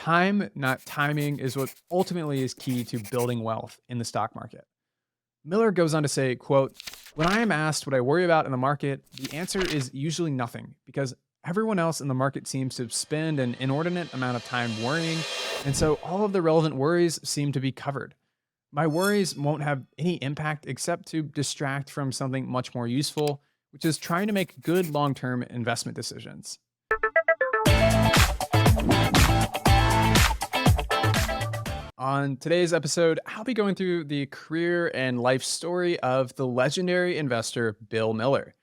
Time, not timing, is what ultimately is key to building wealth in the stock market. Miller goes on to say, quote, "When I am asked what I worry about in the market, the answer is usually nothing because everyone else in the market seems to spend an inordinate amount of time worrying, and so all of the relevant worries seem to be covered. My worries won't have any impact except to distract from something much more useful, which is trying to make good long-term investment decisions." On today's episode, I'll be going through the career and life story of the legendary investor Bill Miller.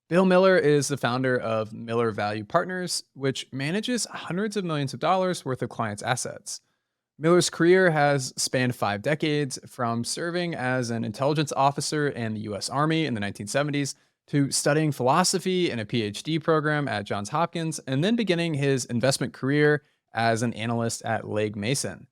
Bill Miller is the founder of Miller Value Partners, which manages hundreds of millions of dollars worth of clients' assets. Miller's career has spanned 5 decades, from serving as an intelligence officer in the US Army in the 1970s to studying philosophy in a PhD program at Johns Hopkins, and then beginning his investment career as an analyst at Legg Mason.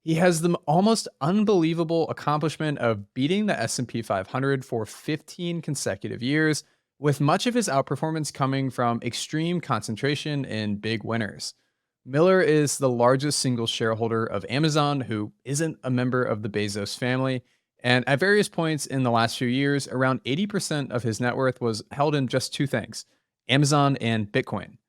He has the almost unbelievable accomplishment of beating the S&P 500 for 15 consecutive years, with much of his outperformance coming from extreme concentration in big winners. Miller is the largest single shareholder of Amazon, who isn't a member of the Bezos family, and at various points in the last few years, around 80% of his net worth was held in just two things: Amazon and Bitcoin.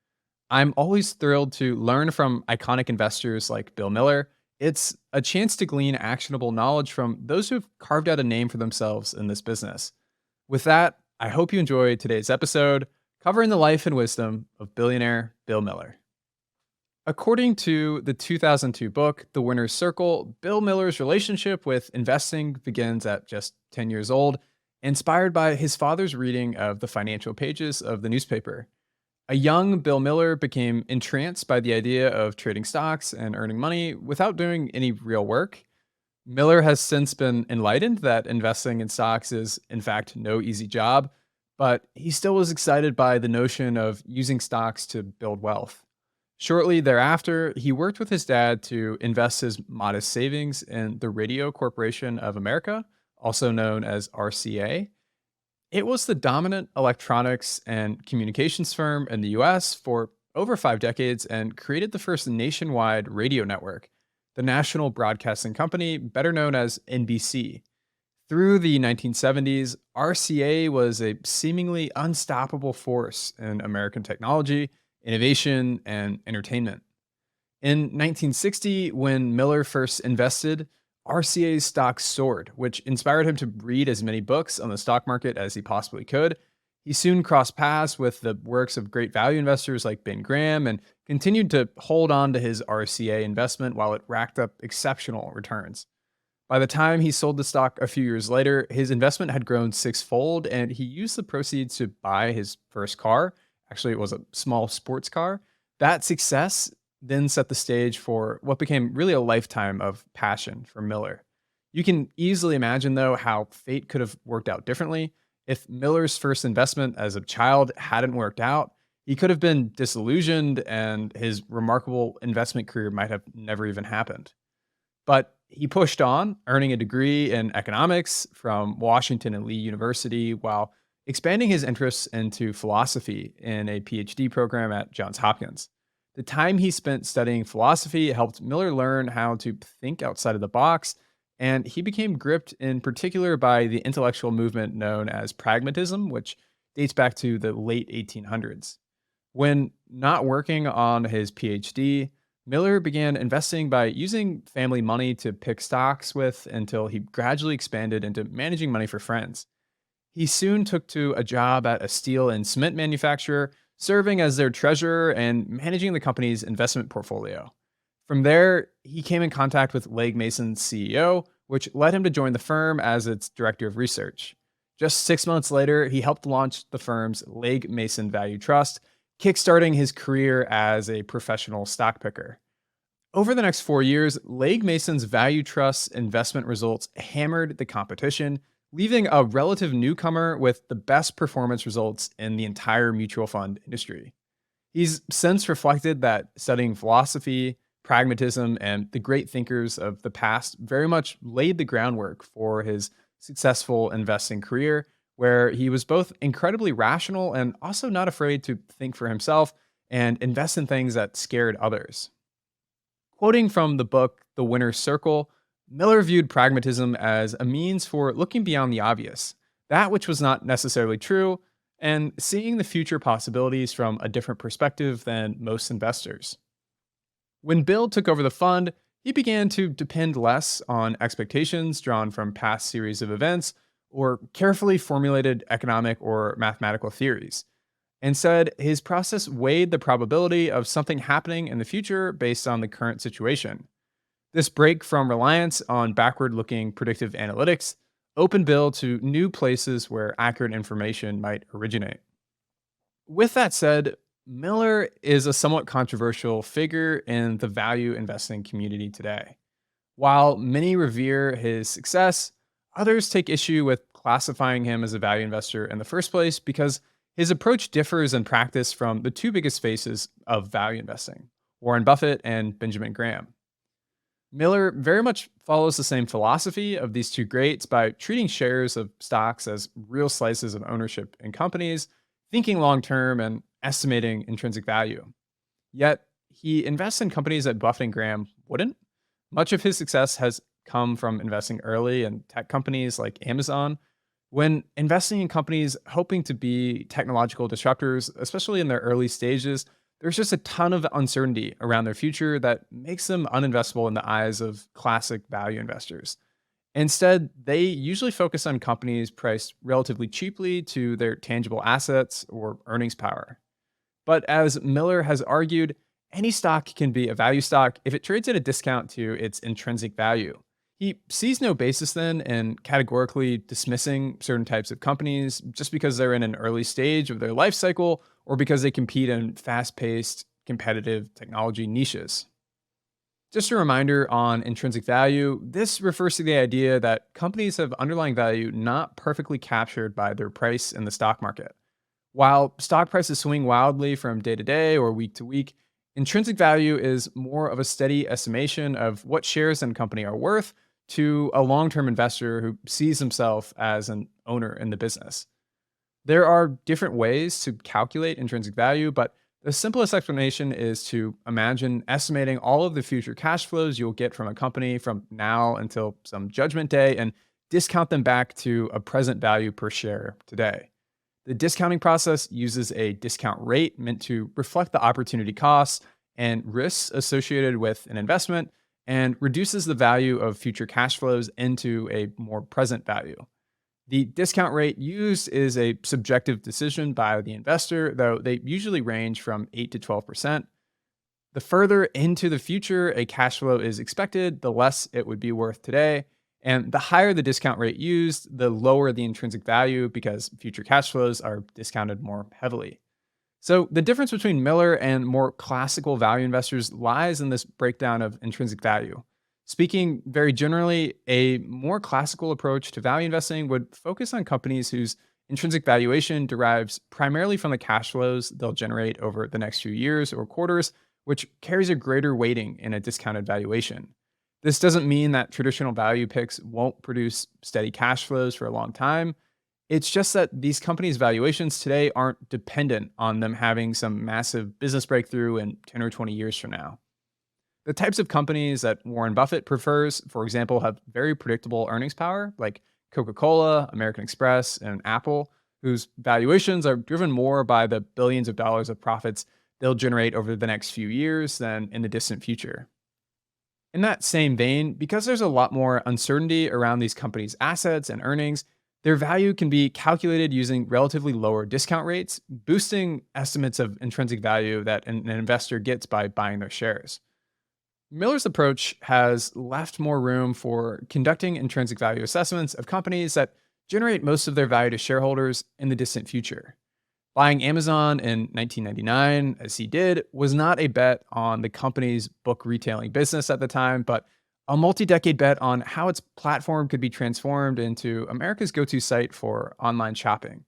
I'm always thrilled to learn from iconic investors like Bill Miller. It's a chance to glean actionable knowledge from those who've carved out a name for themselves in this business. With that, I hope you enjoyed today's episode covering the life and wisdom of billionaire Bill Miller. According to the 2002 book, The Winner's Circle, Bill Miller's relationship with investing begins at just 10 years old, inspired by his father's reading of the financial pages of the newspaper. A young Bill Miller became entranced by the idea of trading stocks and earning money without doing any real work. Miller has since been enlightened that investing in stocks is, in fact, no easy job, but he still was excited by the notion of using stocks to build wealth. Shortly thereafter, he worked with his dad to invest his modest savings in the Radio Corporation of America, also known as RCA. It was the dominant electronics and communications firm in the US for over 5 decades and created the first nationwide radio network, the National Broadcasting Company, better known as NBC. Through the 1970s, RCA was a seemingly unstoppable force in American technology, innovation, and entertainment. In 1960, when Miller first invested, RCA's stock soared, which inspired him to read as many books on the stock market as he possibly could. He soon crossed paths with the works of great value investors like Ben Graham and continued to hold on to his RCA investment while it racked up exceptional returns. By the time he sold the stock a few years later, his investment had grown sixfold, and he used the proceeds to buy his first car. Actually, it was a small sports car. That success then set the stage for what became really a lifetime of passion for Miller. You can easily imagine, though, how fate could have worked out differently. If Miller's first investment as a child hadn't worked out, he could have been disillusioned and his remarkable investment career might have never even happened. But he pushed on, earning a degree in economics from Washington and Lee University while expanding his interests into philosophy in a PhD program at Johns Hopkins. The time he spent studying philosophy helped Miller learn how to think outside of the box, and he became gripped in particular by the intellectual movement known as pragmatism, which dates back to the late 1800s. When not working on his PhD, Miller began investing by using family money to pick stocks with until he gradually expanded into managing money for friends. He soon took to a job at a steel and cement manufacturer, serving as their treasurer and managing the company's investment portfolio. From there, he came in contact with Legg Mason's CEO, which led him to join the firm as its director of research. Just 6 months later, he helped launch the firm's Legg Mason Value Trust, kickstarting his career as a professional stock picker. Over the next 4 years, Legg Mason's Value Trust's investment results hammered the competition, leaving a relative newcomer with the best performance results in the entire mutual fund industry. He's since reflected that studying philosophy, pragmatism, and the great thinkers of the past very much laid the groundwork for his successful investing career, where he was both incredibly rational and also not afraid to think for himself and invest in things that scared others. Quoting from the book The Winner's Circle, Miller viewed pragmatism as a means for looking beyond the obvious, that which was not necessarily true, and seeing the future possibilities from a different perspective than most investors. When Bill took over the fund, he began to depend less on expectations drawn from past series of events or carefully formulated economic or mathematical theories. Instead, his process weighed the probability of something happening in the future based on the current situation. This break from reliance on backward looking predictive analytics opened Bill to new places where accurate information might originate. With that said, Miller is a somewhat controversial figure in the value investing community today. While many revere his success, others take issue with classifying him as a value investor in the first place because his approach differs in practice from the two biggest faces of value investing, Warren Buffett and Benjamin Graham. Miller very much follows the same philosophy of these two greats by treating shares of stocks as real slices of ownership in companies, thinking long term, and estimating intrinsic value. Yet, he invests in companies that Buffett and Graham wouldn't. Much of his success has come from investing early in tech companies like Amazon. When investing in companies hoping to be technological disruptors, especially in their early stages, there's just a ton of uncertainty around their future that makes them uninvestable in the eyes of classic value investors. Instead, they usually focus on companies priced relatively cheaply to their tangible assets or earnings power. But as Miller has argued, any stock can be a value stock if it trades at a discount to its intrinsic value. He sees no basis then in categorically dismissing certain types of companies just because they're in an early stage of their life cycle or because they compete in fast paced, competitive technology niches. Just a reminder on intrinsic value, this refers to the idea that companies have underlying value not perfectly captured by their price in the stock market. While stock prices swing wildly from day to day or week to week, intrinsic value is more of a steady estimation of what shares in a company are worth to a long term investor who sees himself as an owner in the business. There are different ways to calculate intrinsic value, but the simplest explanation is to imagine estimating all of the future cash flows you'll get from a company from now until some judgment day and discount them back to a present value per share today. The discounting process uses a discount rate meant to reflect the opportunity costs and risks associated with an investment and reduces the value of future cash flows into a more present value. The discount rate used is a subjective decision by the investor, though they usually range from 8 to 12%. The further into the future a cash flow is expected, the less it would be worth today. And the higher the discount rate used, the lower the intrinsic value because future cash flows are discounted more heavily. So the difference between Miller and more classical value investors lies in this breakdown of intrinsic value. Speaking very generally, a more classical approach to value investing would focus on companies whose intrinsic valuation derives primarily from the cash flows they'll generate over the next few years or quarters, which carries a greater weighting in a discounted valuation. This doesn't mean that traditional value picks won't produce steady cash flows for a long time. It's just that these companies' valuations today aren't dependent on them having some massive business breakthrough in 10 or 20 years from now. The types of companies that Warren Buffett prefers, for example, have very predictable earnings power, like Coca Cola, American Express, and Apple, whose valuations are driven more by the billions of dollars of profits they'll generate over the next few years than in the distant future. In that same vein, because there's a lot more uncertainty around these companies' assets and earnings, their value can be calculated using relatively lower discount rates, boosting estimates of intrinsic value that an investor gets by buying their shares. Miller's approach has left more room for conducting intrinsic value assessments of companies that generate most of their value to shareholders in the distant future. Buying Amazon in 1999, as he did, was not a bet on the company's book retailing business at the time, but a multi decade bet on how its platform could be transformed into America's go to site for online shopping.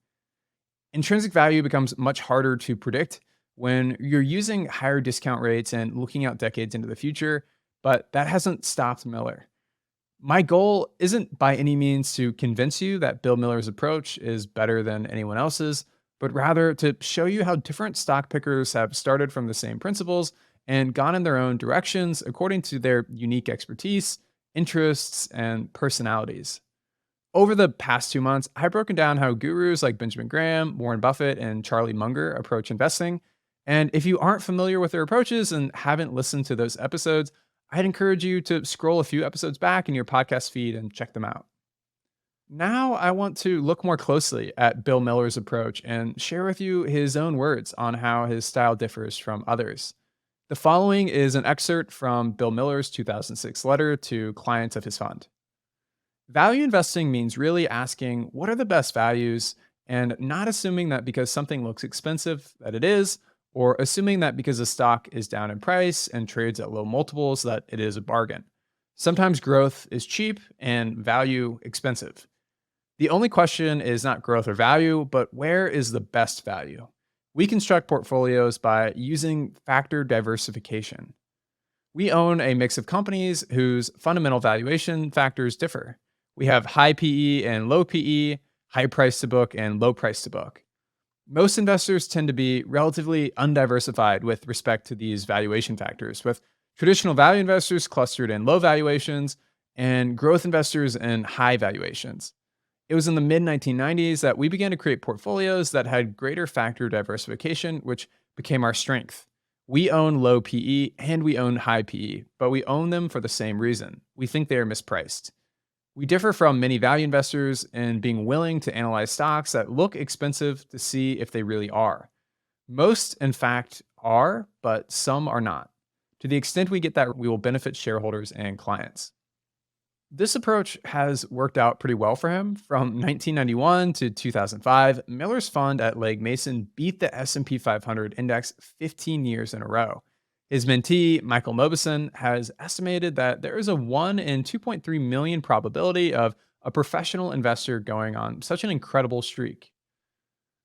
Intrinsic value becomes much harder to predict when you're using higher discount rates and looking out decades into the future, but that hasn't stopped Miller. My goal isn't by any means to convince you that Bill Miller's approach is better than anyone else's, but rather to show you how different stock pickers have started from the same principles and gone in their own directions according to their unique expertise, interests, and personalities. Over the past 2 months, I've broken down how gurus like Benjamin Graham, Warren Buffett, and Charlie Munger approach investing. And if you aren't familiar with their approaches and haven't listened to those episodes, I'd encourage you to scroll a few episodes back in your podcast feed and check them out. Now, I want to look more closely at Bill Miller's approach and share with you his own words on how his style differs from others. The following is an excerpt from Bill Miller's 2006 letter to clients of his fund. Value investing means really asking what are the best values and not assuming that because something looks expensive that it is, or assuming that because a stock is down in price and trades at low multiples that it is a bargain. Sometimes growth is cheap and value expensive. The only question is not growth or value, but where is the best value? We construct portfolios by using factor diversification. We own a mix of companies whose fundamental valuation factors differ. We have high PE and low PE, high price to book and low price to book. Most investors tend to be relatively undiversified with respect to these valuation factors, with traditional value investors clustered in low valuations and growth investors in high valuations. It was in the mid 1990s that we began to create portfolios that had greater factor diversification, which became our strength. We own low PE and we own high PE, but we own them for the same reason. We think they are mispriced. We differ from many value investors in being willing to analyze stocks that look expensive to see if they really are. Most, in fact, are, but some are not. To the extent we get that, we will benefit shareholders and clients. This approach has worked out pretty well for him. From 1991 to 2005, Miller's fund at Legg Mason beat the S&P 500 index 15 years in a row. His mentee, Michael Mauboussin, has estimated that there is a 1 in 2.3 million probability of a professional investor going on such an incredible streak.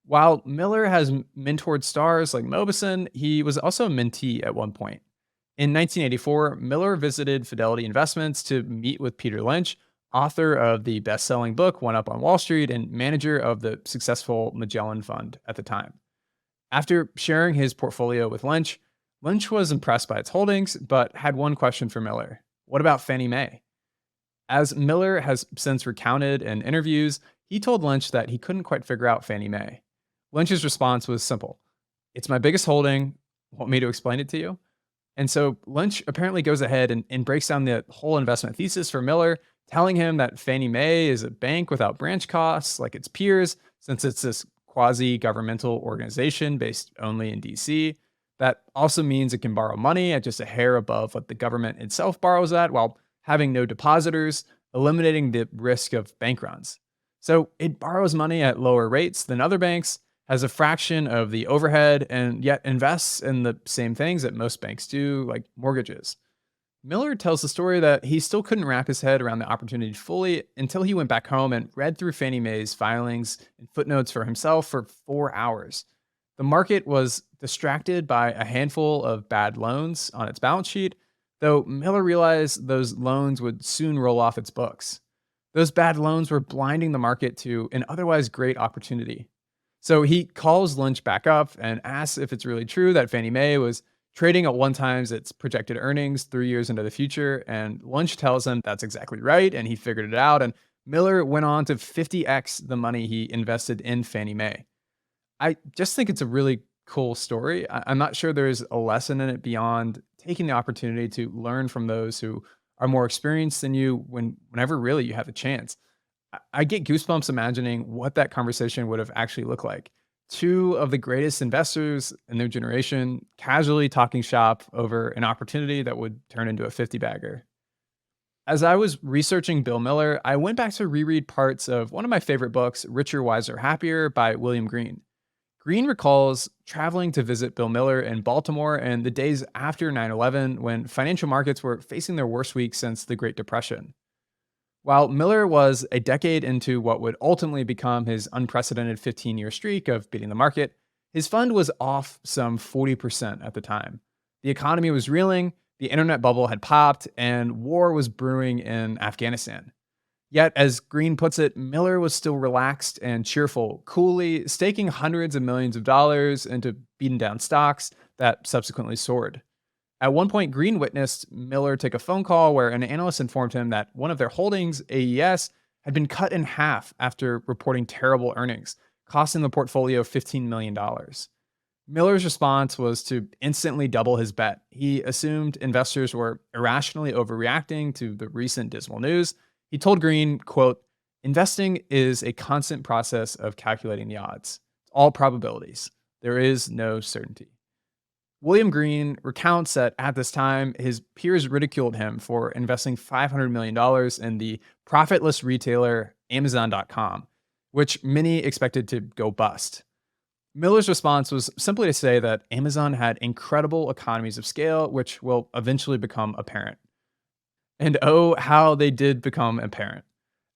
While Miller has mentored stars like Mauboussin, he was also a mentee at one point. In 1984, Miller visited Fidelity Investments to meet with Peter Lynch, author of the best-selling book One Up on Wall Street and manager of the successful Magellan Fund at the time. After sharing his portfolio with Lynch, Lynch was impressed by its holdings, but had one question for Miller. What about Fannie Mae? As Miller has since recounted in interviews, he told Lynch that he couldn't quite figure out Fannie Mae. Lynch's response was simple. It's my biggest holding. Want me to explain it to you? And so Lynch apparently goes ahead and breaks down the whole investment thesis for Miller, telling him that Fannie Mae is a bank without branch costs like its peers, since it's this quasi-governmental organization based only in DC. That also means it can borrow money at just a hair above what the government itself borrows at while having no depositors, eliminating the risk of bank runs. So it borrows money at lower rates than other banks, has a fraction of the overhead, and yet invests in the same things that most banks do, like mortgages. Miller tells the story that he still couldn't wrap his head around the opportunity fully until he went back home and read through Fannie Mae's filings and footnotes for himself for 4 hours. The market was distracted by a handful of bad loans on its balance sheet, though Miller realized those loans would soon roll off its books. Those bad loans were blinding the market to an otherwise great opportunity. So he calls Lynch back up and asks if it's really true that Fannie Mae was trading at 1 times its projected earnings 3 years into the future. And Lynch tells him that's exactly right, and he figured it out. And Miller went on to 50x the money he invested in Fannie Mae. I just think it's a really cool story. I'm not sure there's a lesson in it beyond taking the opportunity to learn from those who are more experienced than you whenever really you have the chance. I get goosebumps imagining what that conversation would have actually looked like. Two of the greatest investors in their generation casually talking shop over an opportunity that would turn into a 50 bagger. As I was researching Bill Miller, I went back to reread parts of one of my favorite books, Richer, Wiser, Happier by William Green. Green recalls traveling to visit Bill Miller in Baltimore in the days after 9/11 when financial markets were facing their worst week since the Great Depression. While Miller was a decade into what would ultimately become his unprecedented 15-year streak of beating the market, his fund was off some 40% at the time. The economy was reeling, the internet bubble had popped, and war was brewing in Afghanistan. Yet, as Green puts it, Miller was still relaxed and cheerful, coolly staking hundreds of millions of dollars into beaten down stocks that subsequently soared. At one point, Green witnessed Miller take a phone call where an analyst informed him that one of their holdings, AES, had been cut in half after reporting terrible earnings, costing the portfolio $15 million. Miller's response was to instantly double his bet. He assumed investors were irrationally overreacting to the recent dismal news. He told Green, quote, "Investing is a constant process of calculating the odds. It's all probabilities. There is no certainty." William Green recounts that at this time, his peers ridiculed him for investing $500 million dollars in the profitless retailer Amazon.com, which many expected to go bust. Miller's response was simply to say that Amazon had incredible economies of scale, which will eventually become apparent. And oh, how they did become apparent.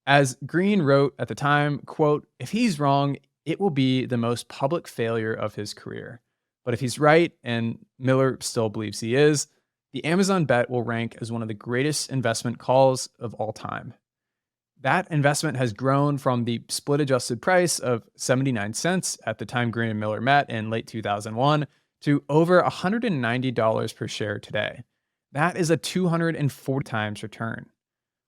As Green wrote at the time, quote, "If he's wrong, it will be the most public failure of his career. But if he's right, and Miller still believes he is, the Amazon bet will rank as one of the greatest investment calls of all time." That investment has grown from the split adjusted price of 79 cents at the time Green and Miller met in late 2001 to over $190 per share today. That is a 240 times return.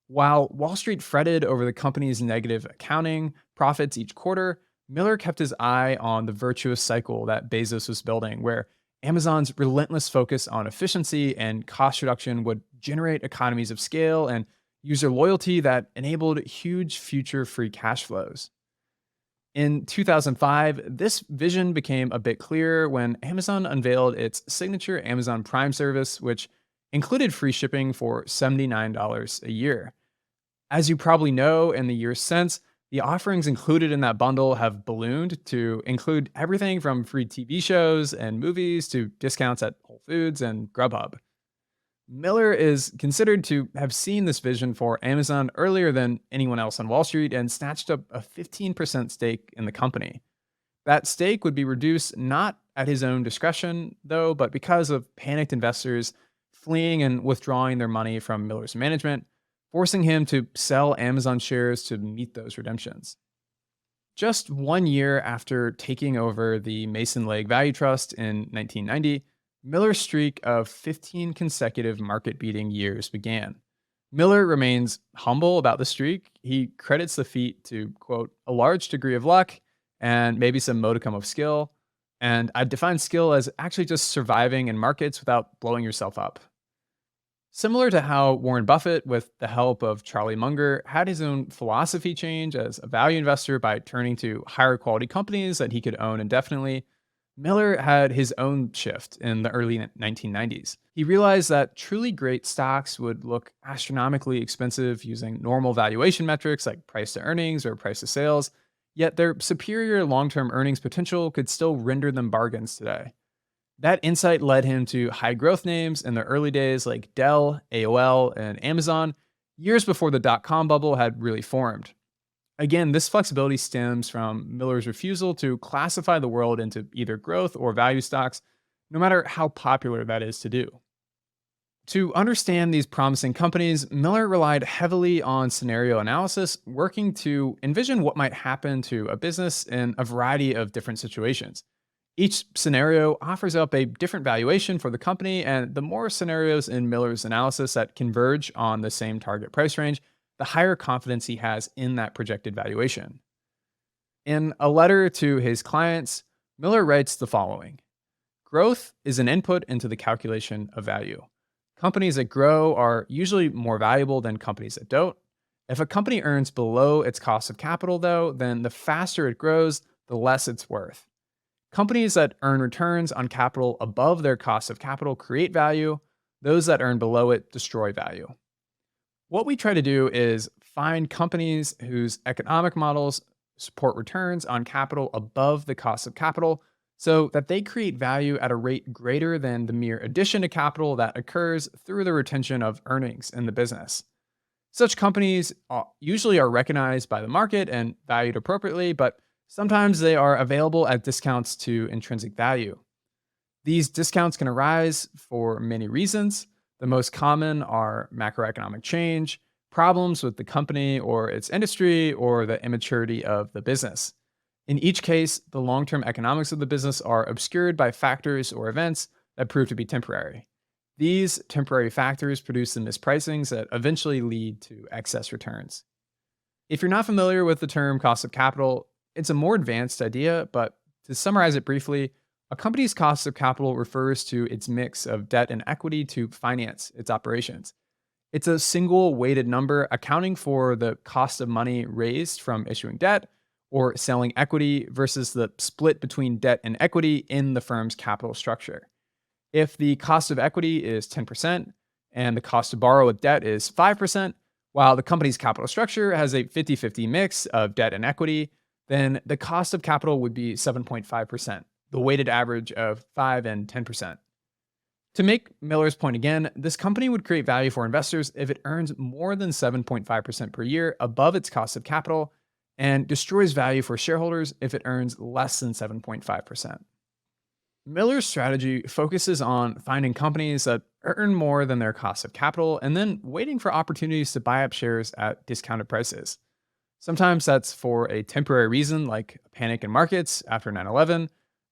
While Wall Street fretted over the company's negative accounting profits each quarter, Miller kept his eye on the virtuous cycle that Bezos was building, where Amazon's relentless focus on efficiency and cost reduction would generate economies of scale and user loyalty that enabled huge future free cash flows. In 2005, this vision became a bit clearer when Amazon unveiled its signature Amazon Prime service, which included free shipping for $79 a year. As you probably know, in the years since, the offerings included in that bundle have ballooned to include everything from free TV shows and movies to discounts at Whole Foods and Grubhub. Miller is considered to have seen this vision for Amazon earlier than anyone else on Wall Street and snatched up a 15% stake in the company. That stake would be reduced not at his own discretion, though, but because of panicked investors fleeing and withdrawing their money from Miller's management, forcing him to sell Amazon shares to meet those redemptions. Just 1 year after taking over the Mason Legg Value Trust in 1990, Miller's streak of 15 consecutive market-beating years began. Miller remains humble about the streak. He credits the feat to, quote, "a large degree of luck and maybe some modicum of skill." And I define skill as actually just surviving in markets without blowing yourself up. Similar to how Warren Buffett, with the help of Charlie Munger, had his own philosophy change as a value investor by turning to higher quality companies that he could own indefinitely, Miller had his own shift in the early 1990s. He realized that truly great stocks would look astronomically expensive using normal valuation metrics like price to earnings or price to sales, yet their superior long-term earnings potential could still render them bargains today. That insight led him to high growth names in the early days like Dell, AOL, and Amazon, years before the dot-com bubble had really formed. Again, this flexibility stems from Miller's refusal to classify the world into either growth or value stocks, no matter how popular that is to do. To understand these promising companies, Miller relied heavily on scenario analysis, working to envision what might happen to a business in a variety of different situations. Each scenario offers up a different valuation for the company, and the more scenarios in Miller's analysis that converge on the same target price range, the higher confidence he has in that projected valuation. In a letter to his clients, Miller writes the following: "Growth is an input into the calculation of value. Companies that grow are usually more valuable than companies that don't. If a company earns below its cost of capital, though, then the faster it grows, the less it's worth. Companies that earn returns on capital above their cost of capital create value. Those that earn below it destroy value." What we try to do is find companies whose economic models support returns on capital above the cost of capital so that they create value at a rate greater than the mere addition to capital that occurs through the retention of earnings in the business. Such companies usually are recognized by the market and valued appropriately, but sometimes they are available at discounts to intrinsic value. These discounts can arise for many reasons. The most common are macroeconomic change, problems with the company or its industry, or the immaturity of the business. In each case, the long-term economics of the business are obscured by factors or events that prove to be temporary. These temporary factors produce the mispricings that eventually lead to excess returns. If you're not familiar with the term cost of capital, it's a more advanced idea, but to summarize it briefly, a company's cost of capital refers to its mix of debt and equity to finance its operations. It's a single weighted number accounting for the cost of money raised from issuing debt or selling equity versus the split between debt and equity in the firm's capital structure. If the cost of equity is 10% and the cost to borrow with debt is 5%, while the company's capital structure has a 50-50 mix of debt and equity, then the cost of capital would be 7.5%, the weighted average of 5 and 10%. To make Miller's point again, this company would create value for investors if it earns more than 7.5% per year above its cost of capital and destroys value for shareholders if it earns less than 7.5%. Miller's strategy focuses on finding companies that earn more than their cost of capital and then waiting for opportunities to buy up shares at discounted prices. Sometimes that's for a temporary reason, like a panic in markets after 9/11,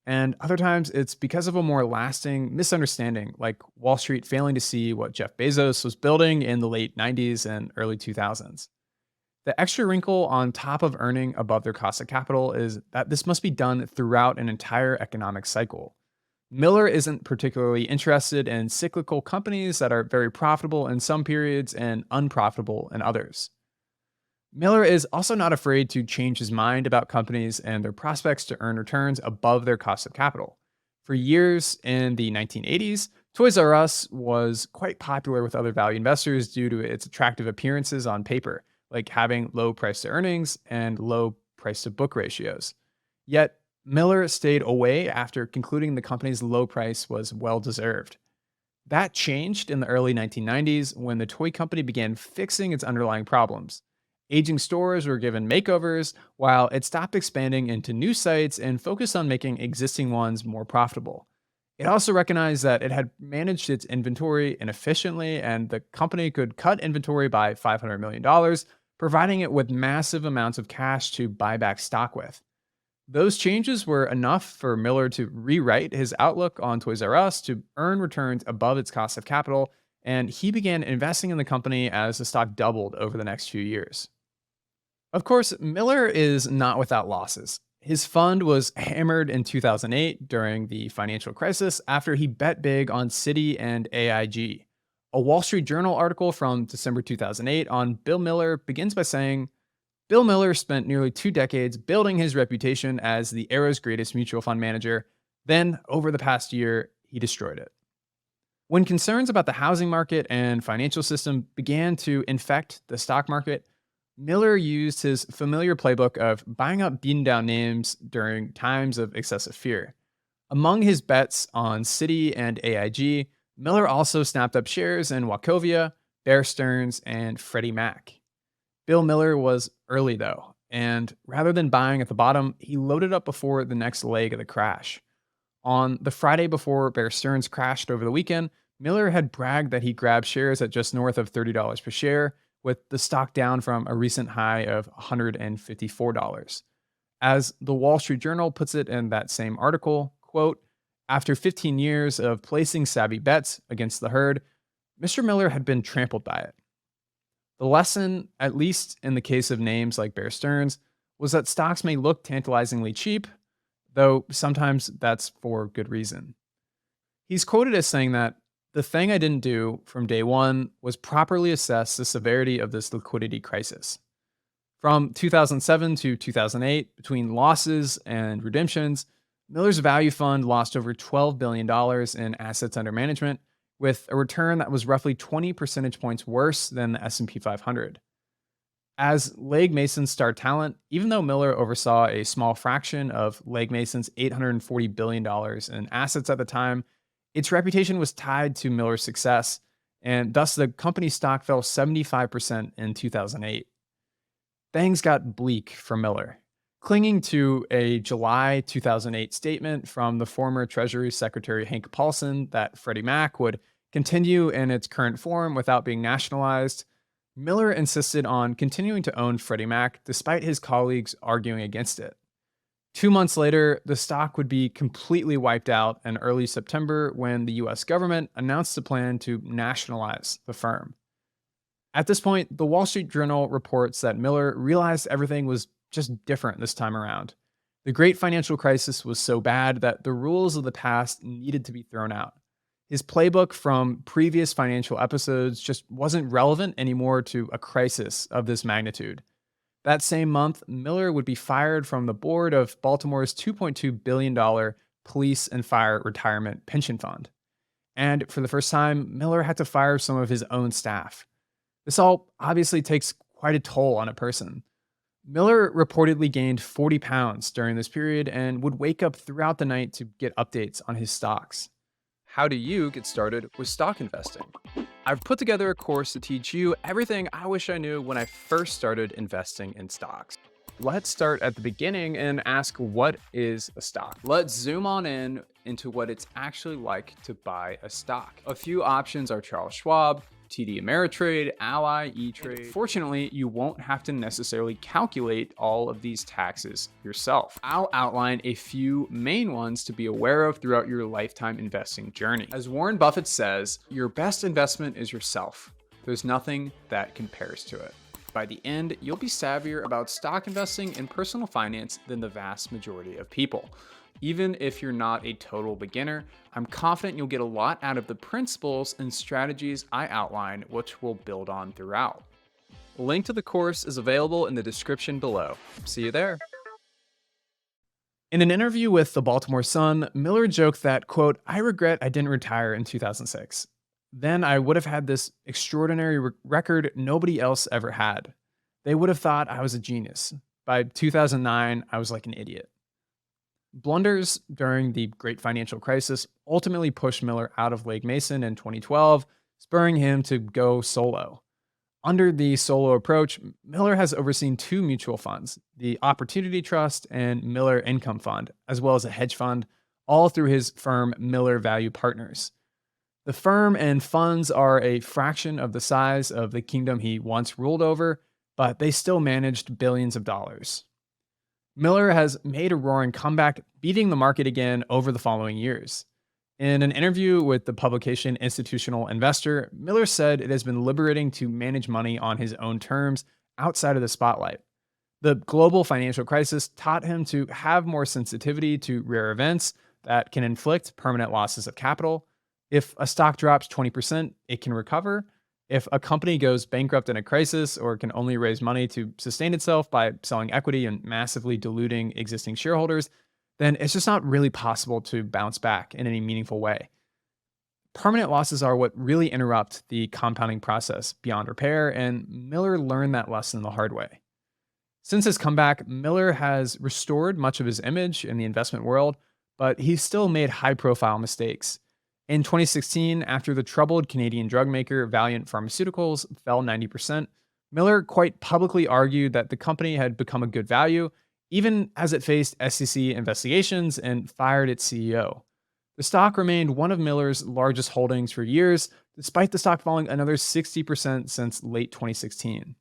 and other times it's because of a more lasting misunderstanding, like Wall Street failing to see what Jeff Bezos was building in the late 90s and early 2000s. The extra wrinkle on top of earning above their cost of capital is that this must be done throughout an entire economic cycle. Miller isn't particularly interested in cyclical companies that are very profitable in some periods and unprofitable in others. Miller is also not afraid to change his mind about companies and their prospects to earn returns above their cost of capital. For years in the 1980s, Toys R Us was quite popular with other value investors due to its attractive appearances on paper, like having low price to earnings and low price to book ratios. Yet, Miller stayed away after concluding the company's low price was well deserved. That changed in the early 1990s when the toy company began fixing its underlying problems. Aging stores were given makeovers, while it stopped expanding into new sites and focused on making existing ones more profitable. It also recognized that it had managed its inventory inefficiently and the company could cut inventory by $500 million, providing it with massive amounts of cash to buy back stock with. Those changes were enough for Miller to rewrite his outlook on Toys R Us to earn returns above its cost of capital, and he began investing in the company as the stock doubled over the next few years. Of course, Miller is not without losses. His fund was hammered in 2008 during the financial crisis after he bet big on Citi and AIG. A Wall Street Journal article from December 2008 on Bill Miller begins by saying, Bill Miller spent nearly 2 decades building his reputation as the era's greatest mutual fund manager. Then, over the past year, he destroyed it. When concerns about the housing market and financial system began to infect the stock market, Miller used his familiar playbook of buying up beaten down names during times of excessive fear. Among his bets on Citi and AIG, Miller also snapped up shares in Wachovia, Bear Stearns, and Freddie Mac. Bill Miller was early though, and rather than buying at the bottom, he loaded up before the next leg of the crash. On the Friday before Bear Stearns crashed over the weekend, Miller had bragged that he grabbed shares at just north of $30 per share, with the stock down from a recent high of $154. As the Wall Street Journal puts it in that same article, quote, after 15 years of placing savvy bets against the herd, Mr. Miller had been trampled by it. The lesson, at least in the case of names like Bear Stearns, was that stocks may look tantalizingly cheap, though sometimes that's for good reason. He's quoted as saying that the thing I didn't do from day one was properly assess the severity of this liquidity crisis. From 2007 to 2008, between losses and redemptions, Miller's value fund lost over $12 billion in assets under management, with a return that was roughly 20 percentage points worse than the S&P 500. As Legg Mason's star talent, even though Miller oversaw a small fraction of Legg Mason's $840 billion in assets at the time, its reputation was tied to Miller's success, and thus the company's stock fell 75% in 2008. Things got bleak for Miller. Clinging to a July 2008 statement from the former Treasury Secretary Hank Paulson that Freddie Mac would continue in its current form without being nationalized, Miller insisted on continuing to own Freddie Mac despite his colleagues arguing against it. 2 months later, the stock would be completely wiped out in early September when the US government announced a plan to nationalize the firm. At this point, the Wall Street Journal reports that Miller realized everything was just different this time around. The great financial crisis was so bad that the rules of the past needed to be thrown out. His playbook from previous financial episodes just wasn't relevant anymore to a crisis of this magnitude. That same month, Miller would be fired from the board of Baltimore's $2.2 billion police and fire retirement pension fund. And for the first time, Miller had to fire some of his own staff. This all obviously takes quite a toll on a person. Miller reportedly gained 40 pounds during this period and would wake up throughout the night to get updates on his stocks. How do you get started with stock investing? I've put together a course to teach you everything I wish I knew when I first started investing in stocks. Let's start at the beginning and ask, what is a stock? Let's zoom on into what it's actually like to buy a stock. A few options are Charles Schwab, TD Ameritrade, Ally, E-Trade. Fortunately, you won't have to necessarily calculate all of these taxes yourself. I'll outline a few main ones to be aware of throughout your lifetime investing journey. As Warren Buffett says, your best investment is yourself. There's nothing that compares to it. By the end, you'll be savvier about stock investing and personal finance than the vast majority of people. Even if you're not a total beginner, I'm confident you'll get a lot out of the principles and strategies I outline, which we'll build on throughout. A link to the course is available in the description below. See you there. In an interview with the Baltimore Sun, Miller joked that, quote, "I regret I didn't retire in 2006. Then I would have had this extraordinary record nobody else ever had. They would have thought I was a genius. By 2009, I was like an idiot." Blunders during the Great Financial Crisis ultimately pushed Miller out of Legg Mason in 2012, spurring him to go solo. Under the solo approach, Miller has overseen two mutual funds, the Opportunity Trust and Miller Income Fund, as well as a hedge fund, all through his firm Miller Value Partners. The firm and funds are a fraction of the size of the kingdom he once ruled over, but they still managed billions of dollars. Miller has made a roaring comeback, beating the market again over the following years. In an interview with the publication Institutional Investor, Miller said it has been liberating to manage money on his own terms outside of the spotlight. The global financial crisis taught him to have more sensitivity to rare events that can inflict permanent losses of capital. If a stock drops 20%, it can recover. If a company goes bankrupt in a crisis or can only raise money to sustain itself by selling equity and massively diluting existing shareholders, then it's just not really possible to bounce back in any meaningful way. Permanent losses are what really interrupt the compounding process beyond repair, and Miller learned that lesson the hard way. Since his comeback, Miller has restored much of his image in the investment world, but he's still made high-profile mistakes. In 2016, after the troubled Canadian drug maker Valiant Pharmaceuticals fell 90%, Miller quite publicly argued that the company had become a good value, even as it faced SEC investigations and fired its CEO. The stock remained one of Miller's largest holdings for years, despite the stock falling another 60% since late 2016.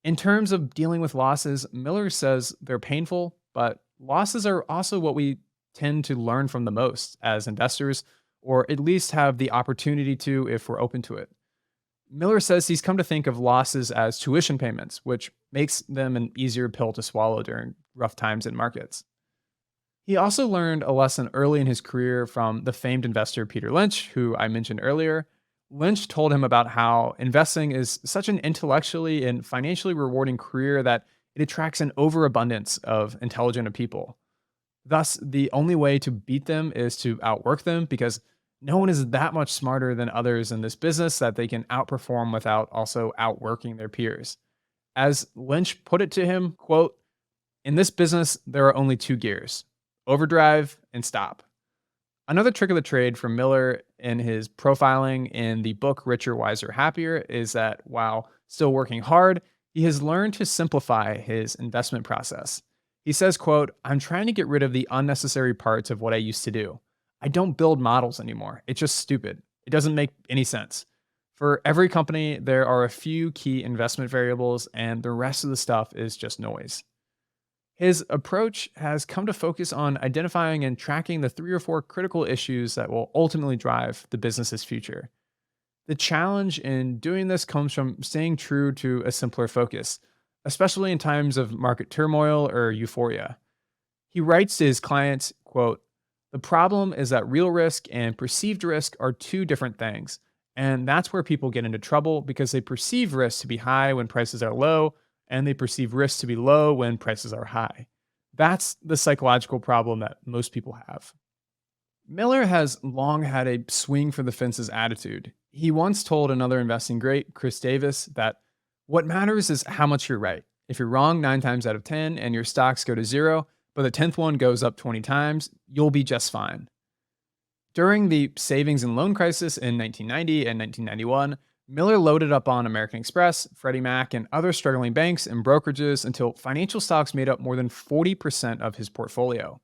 In terms of dealing with losses, Miller says they're painful, but losses are also what we tend to learn from the most as investors, or at least have the opportunity to if we're open to it. Miller says he's come to think of losses as tuition payments, which makes them an easier pill to swallow during rough times in markets. He also learned a lesson early in his career from the famed investor Peter Lynch, who I mentioned earlier. Lynch told him about how investing is such an intellectually and financially rewarding career that it attracts an overabundance of intelligent people. Thus, the only way to beat them is to outwork them, because no one is that much smarter than others in this business that they can outperform without also outworking their peers. As Lynch put it to him, quote, "In this business, there are only two gears, overdrive and stop." Another trick of the trade from Miller in his profiling in the book Richer, Wiser, Happier is that while still working hard, he has learned to simplify his investment process. He says, quote, "I'm trying to get rid of the unnecessary parts of what I used to do. I don't build models anymore. It's just stupid. It doesn't make any sense. For every company, there are a few key investment variables, and the rest of the stuff is just noise." His approach has come to focus on identifying and tracking the 3 or 4 critical issues that will ultimately drive the business's future. The challenge in doing this comes from staying true to a simpler focus, especially in times of market turmoil or euphoria. He writes to his clients, quote, "The problem is that real risk and perceived risk are two different things. And that's where people get into trouble because they perceive risk to be high when prices are low, and they perceive risk to be low when prices are high. That's the psychological problem that most people have." Miller has long had a swing for the fences attitude. He once told another investing great, Chris Davis, that what matters is how much you're right. If you're wrong 9 times out of 10 and your stocks go to zero, but the 10th one goes up 20 times, you'll be just fine. During the savings and loan crisis in 1990 and 1991, Miller loaded up on American Express, Freddie Mac, and other struggling banks and brokerages until financial stocks made up more than 40% of his portfolio.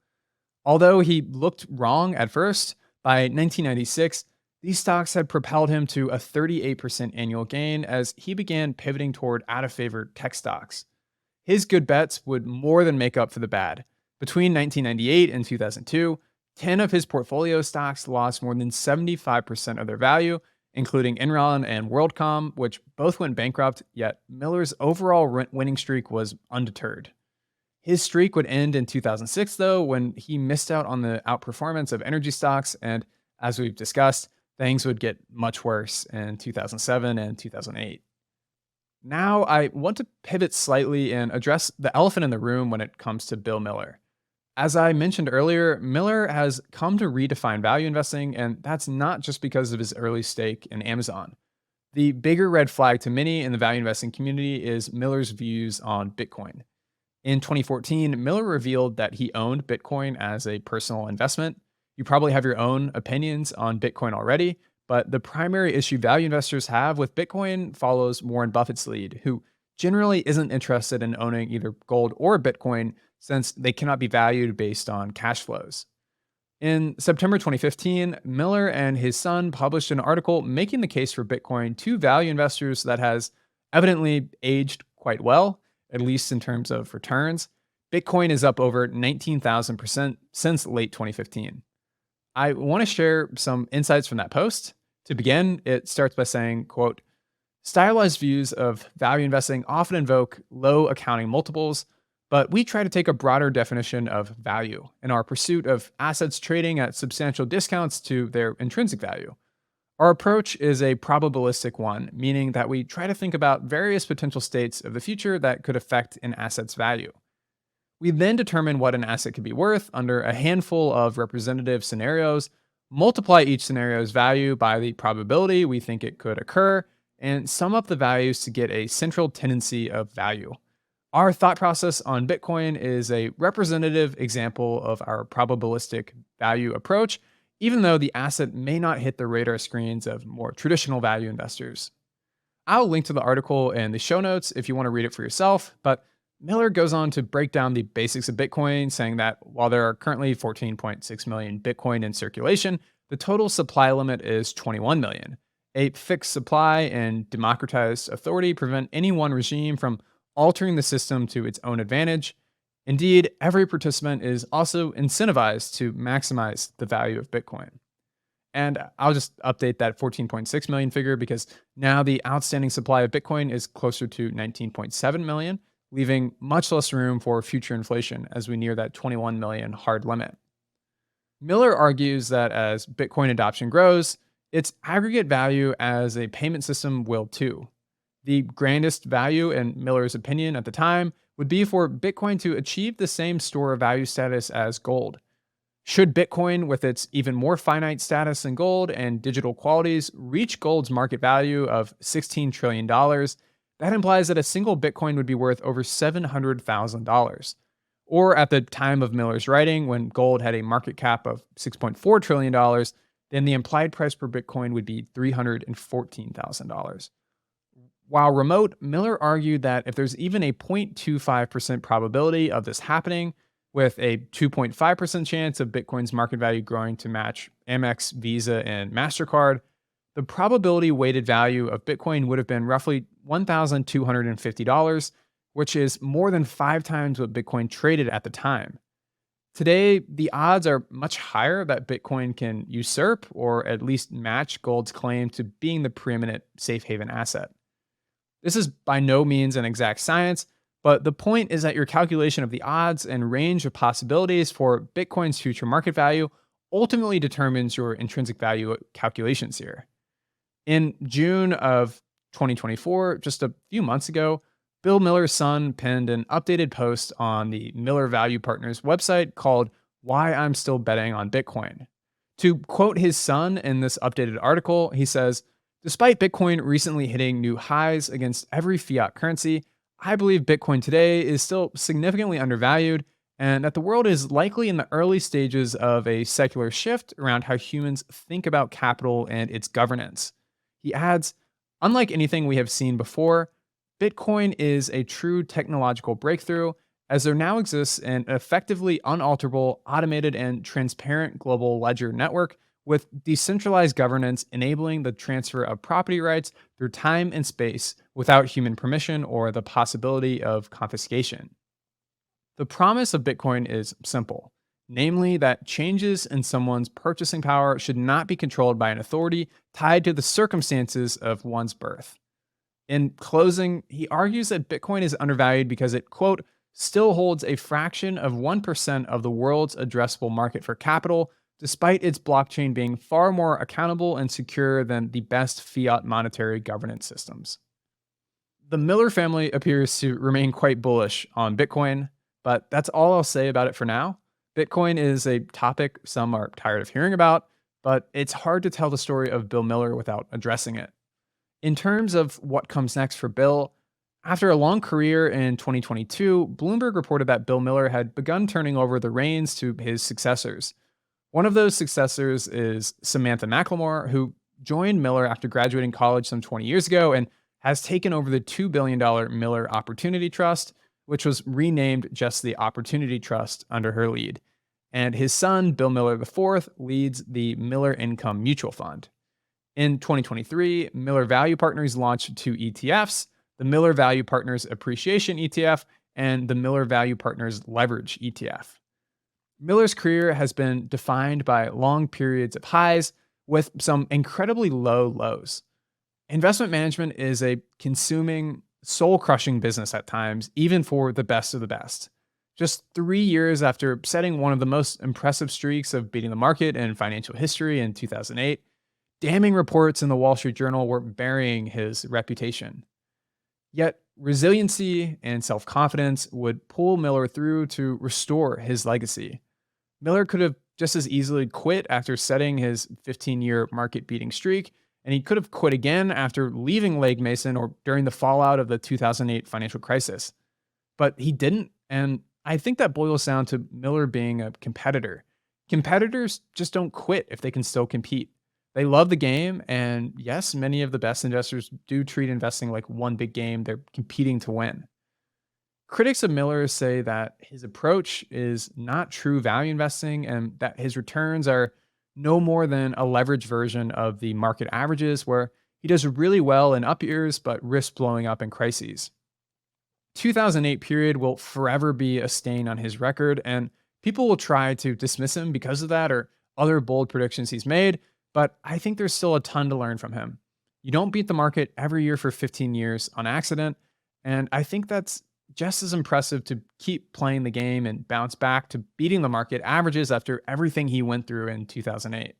Although he looked wrong at first, by 1996, these stocks had propelled him to a 38% annual gain as he began pivoting toward out of favor tech stocks. His good bets would more than make up for the bad. Between 1998 and 2002, 10 of his portfolio stocks lost more than 75% of their value, including Enron and WorldCom, which both went bankrupt, yet Miller's overall winning streak was undeterred. His streak would end in 2006, though, when he missed out on the outperformance of energy stocks, and as we've discussed, things would get much worse in 2007 and 2008. Now, I want to pivot slightly and address the elephant in the room when it comes to Bill Miller. As I mentioned earlier, Miller has come to redefine value investing, and that's not just because of his early stake in Amazon. The bigger red flag to many in the value investing community is Miller's views on Bitcoin. In 2014, Miller revealed that he owned Bitcoin as a personal investment. You probably have your own opinions on Bitcoin already, but the primary issue value investors have with Bitcoin follows Warren Buffett's lead, who generally isn't interested in owning either gold or Bitcoin since they cannot be valued based on cash flows. In September 2015, Miller and his son published an article making the case for Bitcoin to value investors that has evidently aged quite well, at least in terms of returns. Bitcoin is up over 19,000% since late 2015. I want to share some insights from that post. To begin, it starts by saying, quote, "Stylized views of value investing often invoke low accounting multiples, but we try to take a broader definition of value in our pursuit of assets trading at substantial discounts to their intrinsic value. Our approach is a probabilistic one, meaning that we try to think about various potential states of the future that could affect an asset's value. We then determine what an asset could be worth under a handful of representative scenarios, multiply each scenario's value by the probability we think it could occur, and sum up the values to get a central tendency of value. Our thought process on Bitcoin is a representative example of our probabilistic value approach, even though the asset may not hit the radar screens of more traditional value investors." I'll link to the article in the show notes if you want to read it for yourself, but Miller goes on to break down the basics of Bitcoin, saying that while there are currently 14.6 million Bitcoin in circulation, the total supply limit is 21 million. A fixed supply and democratized authority prevent any one regime from altering the system to its own advantage. Indeed, every participant is also incentivized to maximize the value of Bitcoin. And I'll just update that 14.6 million figure because now the outstanding supply of Bitcoin is closer to 19.7 million, leaving much less room for future inflation as we near that 21 million hard limit. Miller argues that as Bitcoin adoption grows, its aggregate value as a payment system will too. The grandest value, in Miller's opinion at the time, would be for Bitcoin to achieve the same store of value status as gold. Should Bitcoin, with its even more finite status than gold and digital qualities, reach gold's market value of $16 trillion, that implies that a single Bitcoin would be worth over $700,000. Or at the time of Miller's writing, when gold had a market cap of $6.4 trillion, then the implied price per Bitcoin would be $314,000. While remote, Miller argued that if there's even a 0.25% probability of this happening, with a 2.5% chance of Bitcoin's market value growing to match Amex, Visa, and MasterCard, the probability weighted value of Bitcoin would have been roughly $1,250, which is more than 5 times what Bitcoin traded at the time. Today, the odds are much higher that Bitcoin can usurp or at least match gold's claim to being the preeminent safe haven asset. This is by no means an exact science, but the point is that your calculation of the odds and range of possibilities for Bitcoin's future market value ultimately determines your intrinsic value calculations here. In June of 2024, just a few months ago, Bill Miller's son pinned an updated post on the Miller Value Partners website called Why I'm Still Betting on Bitcoin. To quote his son in this updated article, he says, "Despite Bitcoin recently hitting new highs against every fiat currency, I believe Bitcoin today is still significantly undervalued and that the world is likely in the early stages of a secular shift around how humans think about capital and its governance." He adds, "Unlike anything we have seen before, Bitcoin is a true technological breakthrough as there now exists an effectively unalterable, automated, and transparent global ledger network with decentralized governance enabling the transfer of property rights through time and space without human permission or the possibility of confiscation." The promise of Bitcoin is simple, namely that changes in someone's purchasing power should not be controlled by an authority tied to the circumstances of one's birth. In closing, he argues that Bitcoin is undervalued because it, quote, still holds a fraction of 1% of the world's addressable market for capital, despite its blockchain being far more accountable and secure than the best fiat monetary governance systems. The Miller family appears to remain quite bullish on Bitcoin, but that's all I'll say about it for now. Bitcoin is a topic some are tired of hearing about, but it's hard to tell the story of Bill Miller without addressing it. In terms of what comes next for Bill, after a long career in 2022, Bloomberg reported that Bill Miller had begun turning over the reins to his successors. One of those successors is Samantha McLemore, who joined Miller after graduating college some 20 years ago and has taken over the $2 billion Miller Opportunity Trust, which was renamed just the Opportunity Trust under her lead. And his son, Bill Miller IV, leads the Miller Income Mutual Fund. In 2023, Miller Value Partners launched 2 ETFs, the Miller Value Partners Appreciation ETF and the Miller Value Partners Leverage ETF. Miller's career has been defined by long periods of highs with some incredibly low lows. Investment management is a consuming, soul-crushing business at times, even for the best of the best. Just 3 years after setting one of the most impressive streaks of beating the market in financial history in 2008, damning reports in the Wall Street Journal were burying his reputation. Yet, resiliency and self-confidence would pull Miller through to restore his legacy. Miller could have just as easily quit after setting his 15-year market-beating streak, and he could have quit again after leaving Legg Mason or during the fallout of the 2008 financial crisis. But he didn't, and I think that boils down to Miller being a competitor. Competitors just don't quit if they can still compete. They love the game, and yes, many of the best investors do treat investing like one big game they're competing to win. Critics of Miller say that his approach is not true value investing and that his returns are no more than a leveraged version of the market averages where he does really well in up years but risks blowing up in crises. 2008 period will forever be a stain on his record, and people will try to dismiss him because of that or other bold predictions he's made, but I think there's still a ton to learn from him. You don't beat the market every year for 15 years on accident, and I think that's just as impressive to keep playing the game and bounce back to beating the market averages after everything he went through in 2008.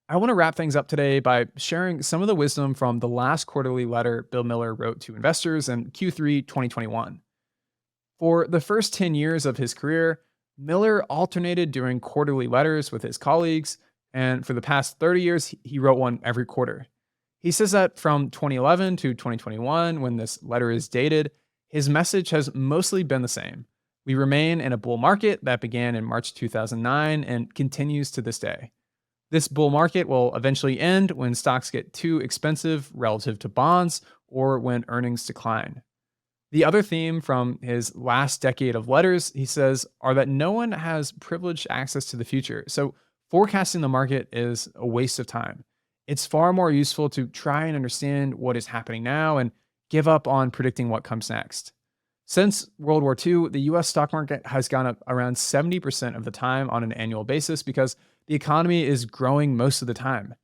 I want to wrap things up today by sharing some of the wisdom from the last quarterly letter Bill Miller wrote to investors in Q3 2021. For the first 10 years of his career, Miller alternated doing quarterly letters with his colleagues, and for the past 30 years, he wrote one every quarter. He says that from 2011 to 2021, when this letter is dated, his message has mostly been the same. We remain in a bull market that began in March 2009 and continues to this day. This bull market will eventually end when stocks get too expensive relative to bonds or when earnings decline. The other theme from his last decade of letters, he says, are that no one has privileged access to the future, so forecasting the market is a waste of time. It's far more useful to try and understand what is happening now and give up on predicting what comes next. Since World War II, the US stock market has gone up around 70% of the time on an annual basis because the economy is growing most of the time.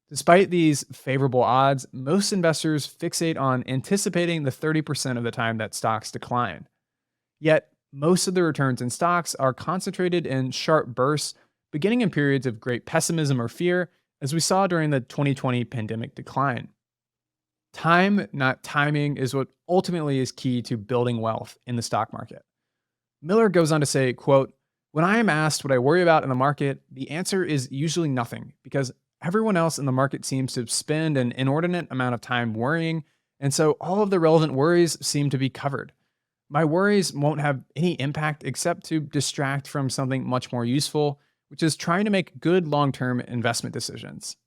Despite these favorable odds, most investors fixate on anticipating the 30% of the time that stocks decline. Yet, most of the returns in stocks are concentrated in sharp bursts, beginning in periods of great pessimism or fear, as we saw during the 2020 pandemic decline. Time, not timing, is what ultimately is key to building wealth in the stock market. Miller goes on to say, quote, "When I am asked what I worry about in the market, the answer is usually nothing because everyone else in the market seems to spend an inordinate amount of time worrying, and so all of the relevant worries seem to be covered. My worries won't have any impact except to distract from something much more useful, which is trying to make good long-term investment decisions."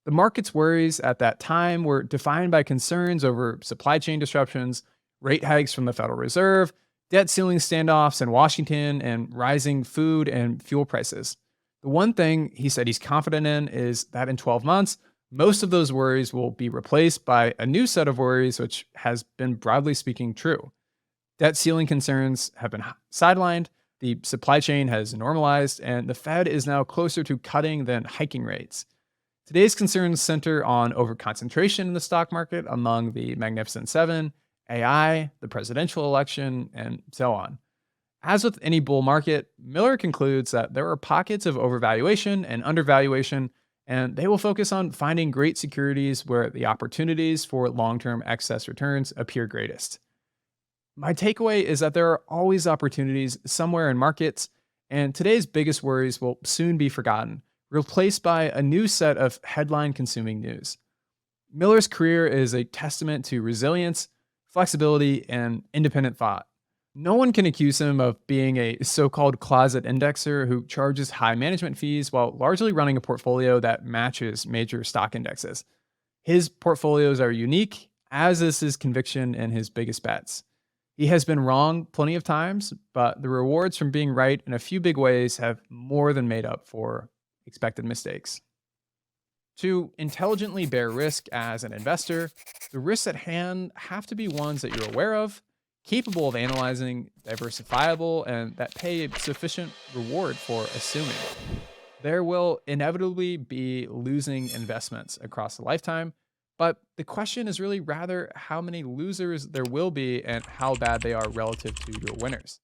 The market's worries at that time were defined by concerns over supply chain disruptions, rate hikes from the Federal Reserve, debt ceiling standoffs in Washington, and rising food and fuel prices. The one thing he said he's confident in is that in 12 months, most of those worries will be replaced by a new set of worries, which has been broadly speaking true. Debt ceiling concerns have been sidelined, the supply chain has normalized, and the Fed is now closer to cutting than hiking rates. Today's concerns center on overconcentration in the stock market among the Magnificent Seven, AI, the presidential election, and so on. As with any bull market, Miller concludes that there are pockets of overvaluation and undervaluation, and they will focus on finding great securities where the opportunities for long term excess returns appear greatest. My takeaway is that there are always opportunities somewhere in markets, and today's biggest worries will soon be forgotten, replaced by a new set of headline consuming news. Miller's career is a testament to resilience, flexibility, and independent thought. No one can accuse him of being a so called closet indexer who charges high management fees while largely running a portfolio that matches major stock indexes. His portfolios are unique, as is his conviction in his biggest bets. He has been wrong plenty of times, but the rewards from being right in a few big ways have more than made up for expected mistakes. To intelligently bear risk as an investor, the risks at hand have to be ones that you're aware of, capable of analyzing, diversifiable, and that pay a sufficient reward for assuming. There will inevitably be losing investments across a lifetime, but the question is really rather how many losers there will be and how bad they are relative to your winners.